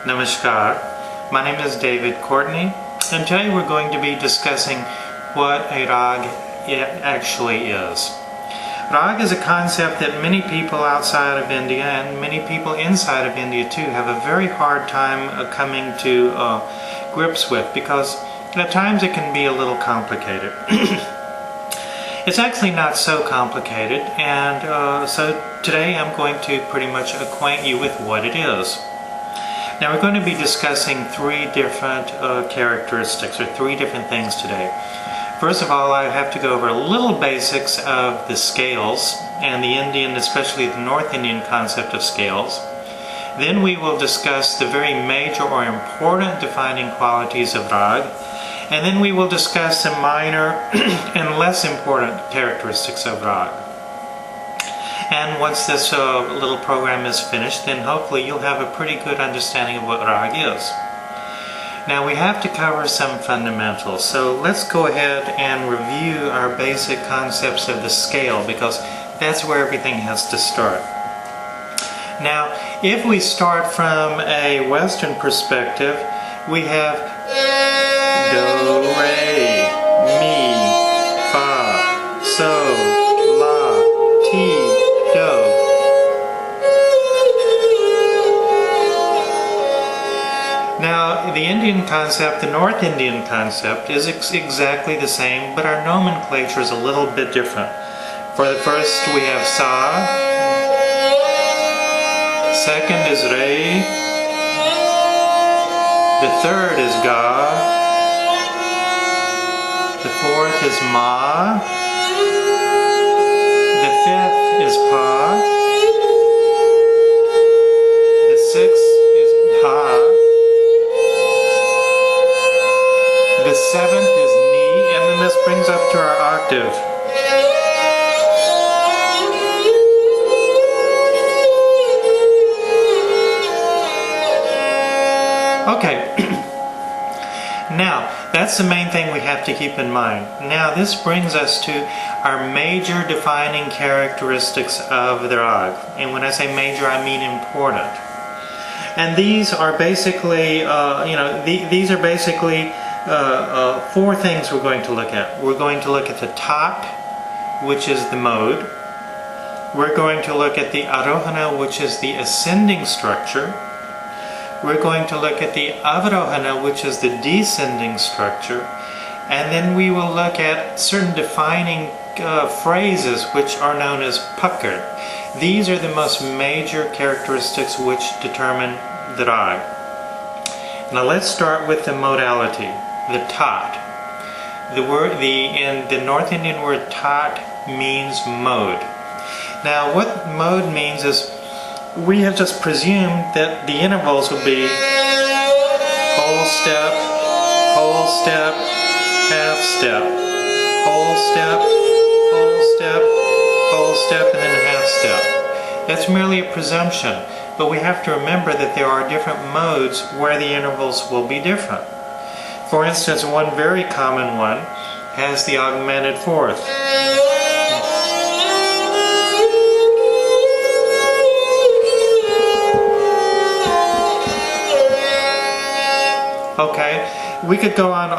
Namaskar. My name is David Courtney, and today we're going to be discussing what a rag actually is. Rag is a concept that many people outside of India and many people inside of India too have a very hard time coming to grips with, because at times it can be a little complicated. It's actually not so complicated, and so today I'm going to pretty much acquaint you with what it is. Now we're going to be discussing three different characteristics, or three different things today. First of all, I have to go over a little basics of the scales and the Indian, especially the North Indian concept of scales. Then we will discuss the very major or important defining qualities of rag. And then we will discuss some minor and less important characteristics of rag. And once this little program is finished, then hopefully you'll have a pretty good understanding of what rag is. Now we have to cover some fundamentals, so let's go ahead and review our basic concepts of the scale, because that's where everything has to start. Now, if we start from a Western perspective, we have do, re, mi, fa, so, la, ti, do. Now, the Indian concept, the North Indian concept, is exactly the same, but our nomenclature is a little bit different. For the first, we have sa. Second is re. The third is ga. The fourth is ma. The fifth is pa. The sixth is ha. The seventh is ni, and then this brings up to our octave. Okay, now that's the main thing we have to keep in mind. Now this brings us to our major defining characteristics of the rag. And when I say major, I mean important. And these are basically, these are basically four things we're going to look at. We're going to look at the tat, which is the mode. We're going to look at the arohana, which is the ascending structure. We're going to look at the avarohana, which is the descending structure. And then we will look at certain defining phrases which are known as pucker. These are the most major characteristics which determine the rag. Now let's start with the modality. The tat. In the North Indian word tat means mode. Now what mode means is we have just presumed that the intervals will be whole step, half step, whole step, whole step, and then half step. That's merely a presumption, but we have to remember that there are different modes where the intervals will be different. For instance, one very common one has the augmented fourth. Okay, we could go on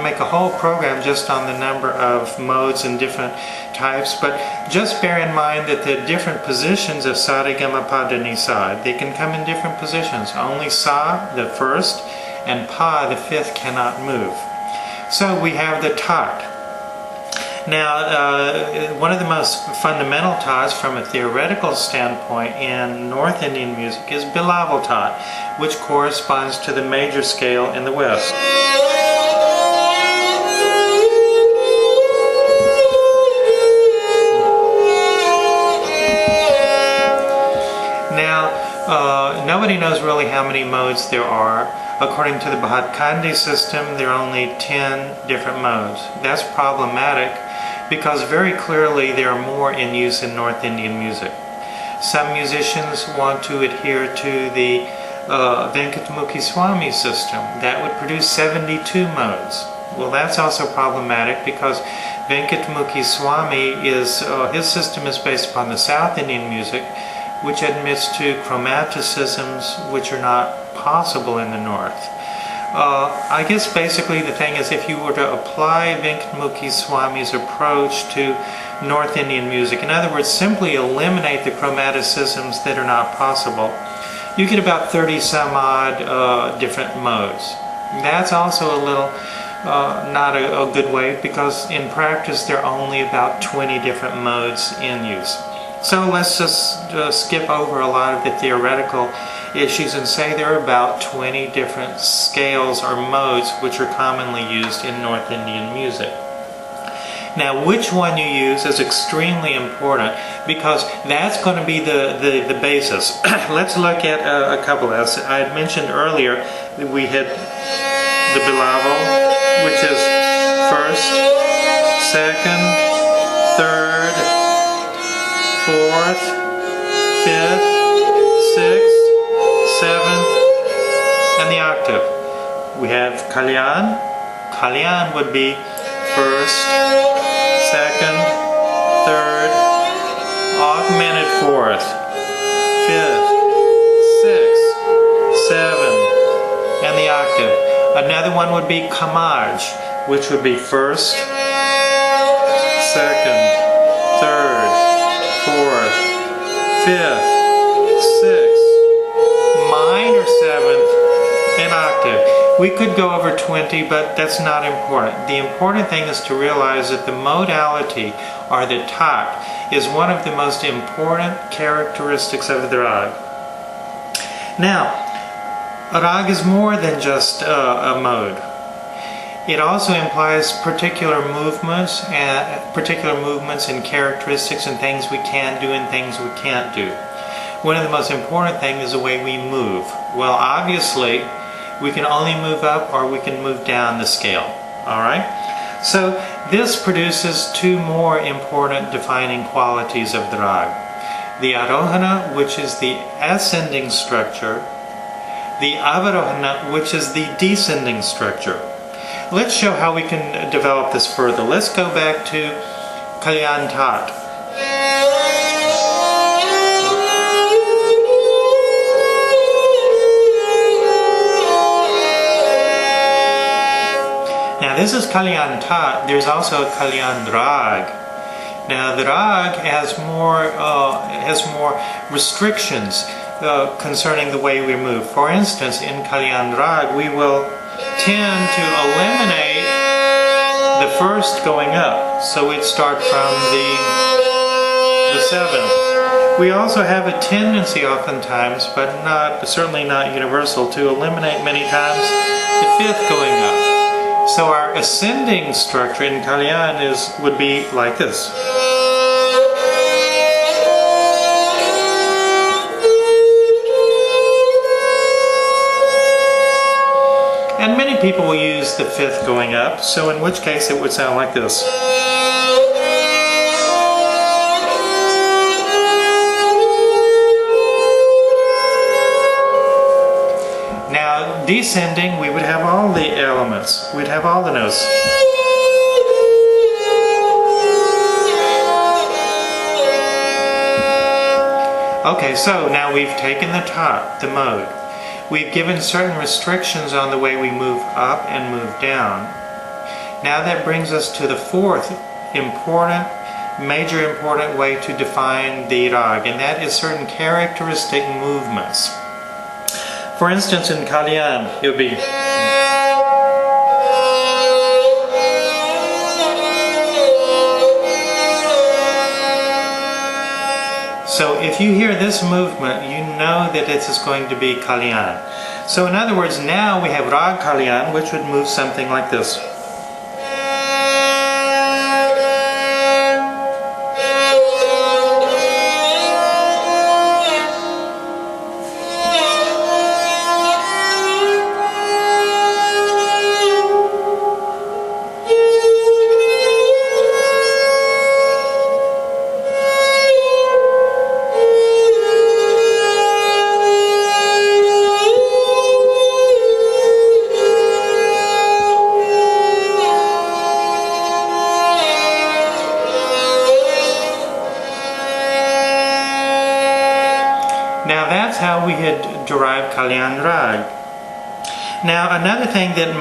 make a whole program just on the number of modes and different types, but just bear in mind that the different positions of sa, re, ga, ma, pa, da, ni, sa, they can come in different positions. Only sa, the first, and pa, the fifth, cannot move. So we have the tat. Now, one of the most fundamental tats from a theoretical standpoint in North Indian music is bilaval tat, which corresponds to the major scale in the West. Now, nobody knows really how many modes there are. According to the Bhatkandi system, there are only 10 different modes. That's problematic because very clearly there are more in use in North Indian music. Some musicians want to adhere to the Venkatamukhi Swami system. That would produce 72 modes. Well, that's also problematic because Venkatamukhi Swami his system is based upon the South Indian music, which admits to chromaticisms which are not possible in the north. I guess basically the thing is, if you were to apply Venkatamukhi Swami's approach to North Indian music, in other words, simply eliminate the chromaticisms that are not possible, you get about 30 some odd different modes. That's also a little not a good way, because in practice there are only about 20 different modes in use. So let's just skip over a lot of the theoretical issues and say there are about 20 different scales or modes which are commonly used in North Indian music. Now, which one you use is extremely important, because that's going to be the basis. Let's look at a couple. As I had mentioned earlier, we had the bilaval, which is first, second, third, fourth, fifth, sixth, seventh, and the octave. We have kalyan. Kalyan would be first, second, third, augmented fourth, fifth, sixth, seventh, and the octave. Another one would be kamaj, which would be first, second, third, fourth, fifth, sixth, minor seventh, and octave. We could go over 20, but that's not important. The important thing is to realize that the modality, or the tat, is one of the most important characteristics of the rag. Now, a rag is more than just a mode. It also implies particular movements and characteristics and things we can do and things we can't do. One of the most important things is the way we move. Well, obviously, we can only move up or we can move down the scale. Alright? So this produces two more important defining qualities of the rag. The arohana, which is the ascending structure, the avarohana, which is the descending structure. Let's show how we can develop this further. Let's go back to Kalyan Tat. Now this is Kalyan Tat. There's also a Kalyan Rag. Now the Rag has more restrictions concerning the way we move. For instance, in Kalyan Rag we will tend to eliminate the first going up, so we'd start from the seventh. We also have a tendency oftentimes, but certainly not universal, to eliminate many times the fifth going up. So our ascending structure in Kalyan would be like this. And many people will use the fifth going up, so in which case it would sound like this. Now, descending, we would have all the elements. We'd have all the notes. Okay, so now we've taken the top, the mode. We've given certain restrictions on the way we move up and move down. Now that brings us to the fourth major important way to define the rag, and that is certain characteristic movements. For instance, in Kalyan, it would be. So if you hear this movement, you know that this is going to be Kalyan. So in other words, now we have Rag Kalyan, which would move something like this. Now that's how we had derived Kalyan Rag. Now another thing that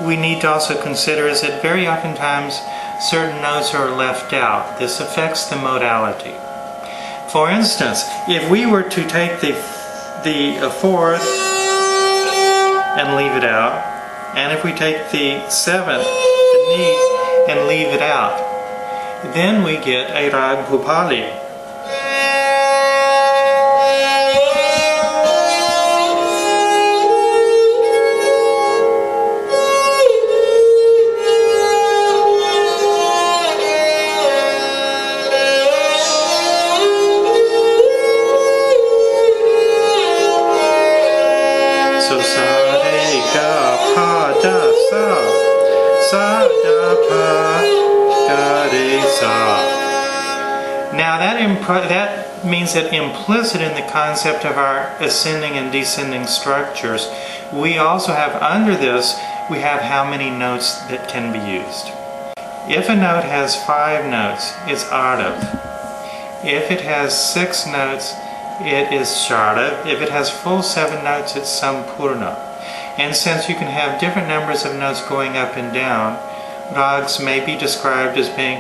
we need to also consider is that very oftentimes certain notes are left out. This affects the modality. For instance, if we were to take the fourth and leave it out, and if we take the seventh, the ni, and leave it out, then we get a rag bhupali. So sa re ga pa da sa, sa da pa ga re sa. Now that means that implicit in the concept of our ascending and descending structures, we also have under this, we have how many notes that can be used. If a note has 5 notes, it's ardav. If it has 6 notes, it is shardav. If it has full 7 notes, it's sampurna. And since you can have different numbers of notes going up and down, rags may be described as being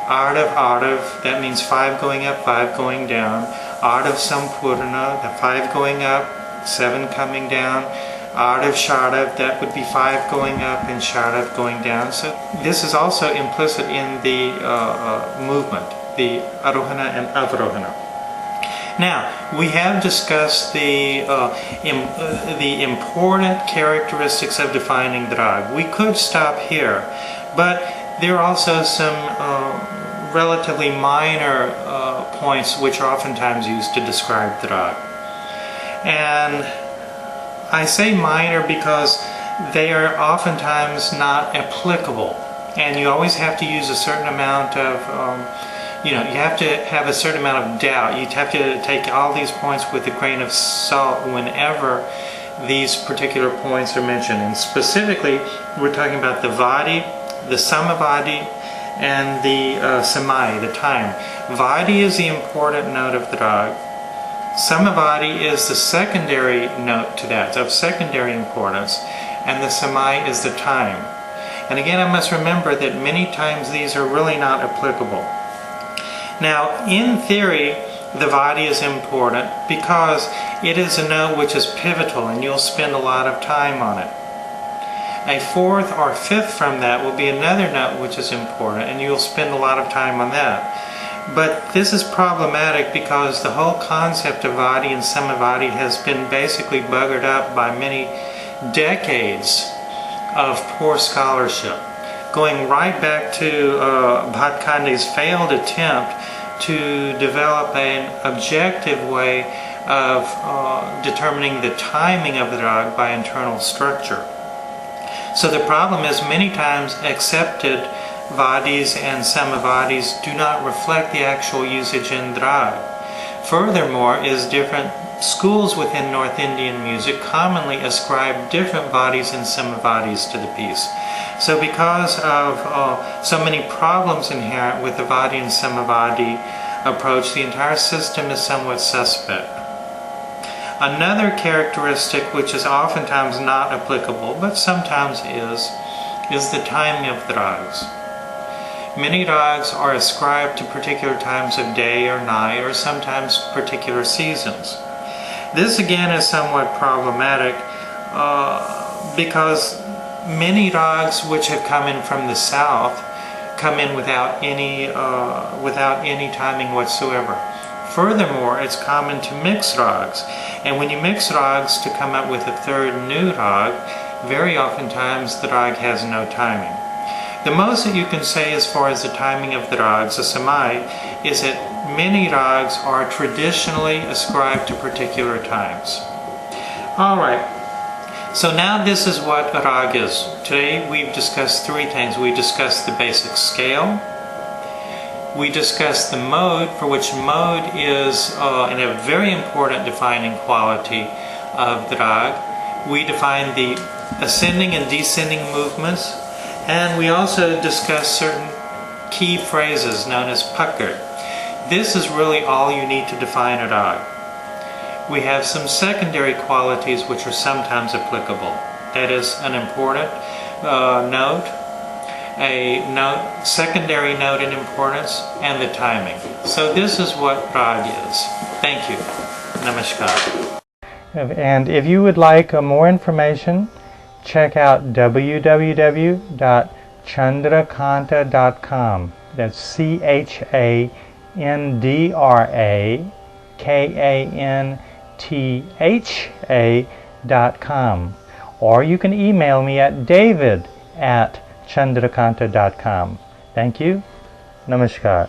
ardav, ardav, that means 5 going up, 5 going down. Ardav sampurna, the 5 going up, 7 coming down. Ardav shardav, that would be 5 going up and shardav going down. So this is also implicit in the movement, the arohana and avarohana. Now, we have discussed the important characteristics of defining the rag. We could stop here, but there are also some relatively minor points which are oftentimes used to describe the rag. And I say minor because they are oftentimes not applicable, and you always have to use a certain amount of you have to have a certain amount of doubt. You have to take all these points with a grain of salt whenever these particular points are mentioned. And specifically, we're talking about the vadi, the samavadi, and the samai, the time. Vadi is the important note of the rag. Samavadi is the secondary note to that, of secondary importance, and the samai is the time. And again, I must remember that many times these are really not applicable. Now, in theory, the vadi is important because it is a note which is pivotal and you'll spend a lot of time on it. A fourth or fifth from that will be another note which is important and you'll spend a lot of time on that. But this is problematic because the whole concept of vadi and samavadi has been basically buggered up by many decades of poor scholarship, going right back to Bhatkande's failed attempt to develop an objective way of determining the timing of the rag by internal structure. So the problem is many times accepted vadis and samavadis do not reflect the actual usage in the rag. Furthermore, is different schools within North Indian music commonly ascribe different vadis and samavadis to the piece. So because of so many problems inherent with the vadi and samavadi approach, the entire system is somewhat suspect. Another characteristic which is oftentimes not applicable, but sometimes is the timing of the rags. Many rags are ascribed to particular times of day or night, or sometimes particular seasons. This again is somewhat problematic because many rags which have come in from the south come in without any timing whatsoever. Furthermore, it's common to mix rags, and when you mix rags to come up with a third new rag, very oftentimes the rag has no timing. The most that you can say as far as the timing of the rags, the samai, is that many rags are traditionally ascribed to particular times. Alright, so now this is what a rag is. Today we've discussed 3 things. We discussed the basic scale, we discussed the mode, for which mode is a very important defining quality of the rag. We defined the ascending and descending movements, and we also discussed certain key phrases known as pucker. This is really all you need to define a rag. we have some secondary qualities which are sometimes applicable. That is an important note, secondary note in importance, and the timing. So this is what rag is. Thank you. Namaskar. And if you would like more information, check out www.chandrakanta.com. That's Chandrakantha.com. Or you can email me at david@chandrakanta.com. Thank you. Namaskar.